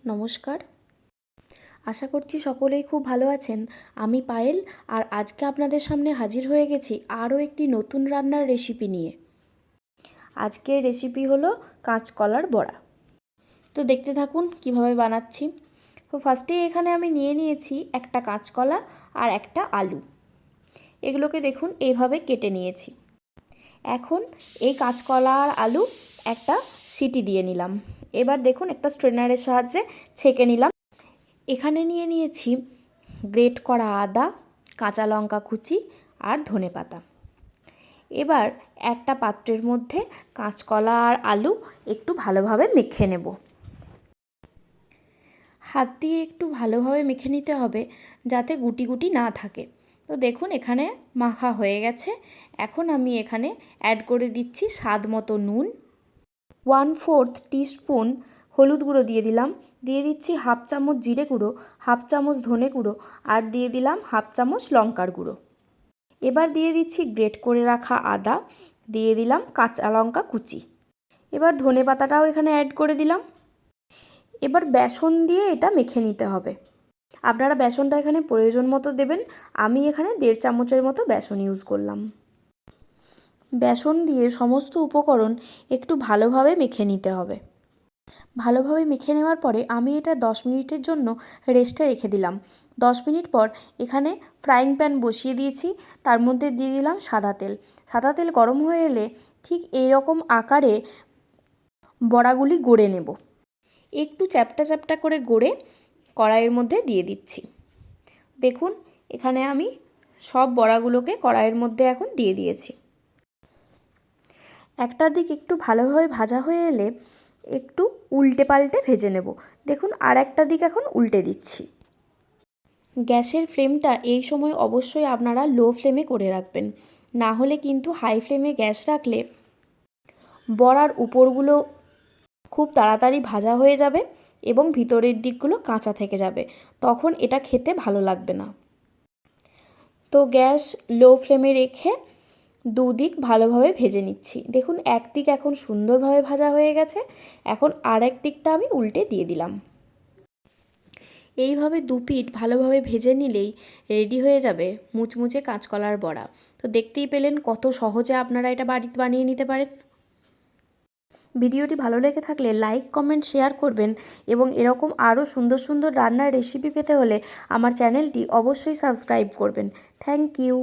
নমস্কার। আশা করছি সকলেই খুব ভালো আছেন। আমি পায়েল, আর আজকে আপনাদের সামনে হাজির হয়ে গেছি আরও একটি নতুন রান্নার রেসিপি নিয়ে। আজকের রেসিপি হলো কাঁচকলার বড়া। তো দেখতে থাকুন কিভাবে বানাচ্ছি। তো ফার্স্টেই এখানে আমি নিয়ে নিয়েছি একটা কাঁচকলা আর একটা আলু। এগুলোকে দেখুন এইভাবে কেটে নিয়েছি। এখন এই কাঁচকলা আর আলু একটা সিটি দিয়ে নিলাম। এবার দেখুন একটা স্ট্রেনারের সাহায্যে ছেঁকে নিলাম। এখানে নিয়ে নিয়েছি গ্রেট করা আদা, কাঁচা লঙ্কা কুচি আর ধনেপাতা। এবার একটা পাত্রের মধ্যে কাঁচকলা আর আলু একটু ভালোভাবে মেখে নেব। হাত দিয়ে একটু ভালোভাবে মেখে নিতে হবে যাতে গুটি গুটি না থাকে। তো দেখুন এখানে মাখা হয়ে গেছে। এখন আমি এখানে অ্যাড করে দিচ্ছি স্বাদ মতো নুন, 1/4 টিস্পুন হলুদ গুঁড়ো দিয়ে দিলাম, দিয়ে দিচ্ছি হাফ চামচ জিরে গুঁড়ো, হাফ চামচ ধনে গুঁড়ো আর দিয়ে দিলাম হাফ চামচ লঙ্কার গুঁড়ো। এবার দিয়ে দিচ্ছি গ্রেট করে রাখা আদা, দিয়ে দিলাম কাঁচা লঙ্কা কুচি। এবার ধনে পাতাটাও এখানে অ্যাড করে দিলাম। এবার বেসন দিয়ে এটা মেখে নিতে হবে। আপনারা বেসনটা এখানে প্রয়োজন মতো দেবেন। আমি এখানে 1.5 চামচের মতো বেসন ইউজ করলাম। বেসন দিয়ে সমস্ত উপকরণ একটু ভালোভাবে মেখে নিতে হবে। ভালোভাবে মেখে নেওয়ার পরে আমি এটা 10 মিনিটের জন্য রেস্টে রেখে দিলাম। 10 মিনিট পর এখানে ফ্রাইং প্যান বসিয়ে দিয়েছি, তার মধ্যে দিয়ে দিলাম সাদা তেল। সাদা তেল গরম হয়ে এলে ঠিক এই রকম আকারে বড়াগুলি গড়ে নেব। একটু চ্যাপটা চ্যাপটা করে গড়ে কড়াইয়ের মধ্যে দিয়ে দিচ্ছি। দেখুন এখানে আমি সব বড়াগুলোকে কড়াইয়ের মধ্যে এখন দিয়ে দিয়েছি। একটা দিক একটু ভালোভাবে ভাজা হয়ে এলে একটু উল্টে পাল্টে ভেজে নেব। দেখুন আর একটা দিক এখন উল্টে দিচ্ছি। গ্যাসের ফ্লেমটা এই সময় অবশ্যই আপনারা লো ফ্লেমে করে রাখবেন, না হলে কিন্তু হাই ফ্লেমে গ্যাস রাখলে বড়ার উপরগুলো খুব তাড়াতাড়ি ভাজা হয়ে যাবে এবং ভিতরের দিকগুলো কাঁচা থেকে যাবে, তখন এটা খেতে ভালো লাগবে না। তো গ্যাস লো ফ্লেমে রেখে দুদিক ভালোভাবে ভেজে নিচ্ছি। দেখুন একদিক এখন সুন্দরভাবে ভাজা হয়ে গেছে। এখন আর এক দিকটা আমি উল্টে দিয়ে দিলাম। এইভাবে দুপিঠ ভালোভাবে ভেজে নিলেই রেডি হয়ে যাবে মুচমুচে কাঁচকলার বড়া। তো দেখতেই পেলেন কত সহজে আপনারা এটা বাড়িতে বানিয়ে নিতে পারেন। ভিডিওটি ভালো লেগে থাকলে লাইক, কমেন্ট, শেয়ার করবেন এবং এরকম আরও সুন্দর সুন্দর রান্নার রেসিপি পেতে হলে আমার চ্যানেলটি অবশ্যই সাবস্ক্রাইব করবেন। Thank you.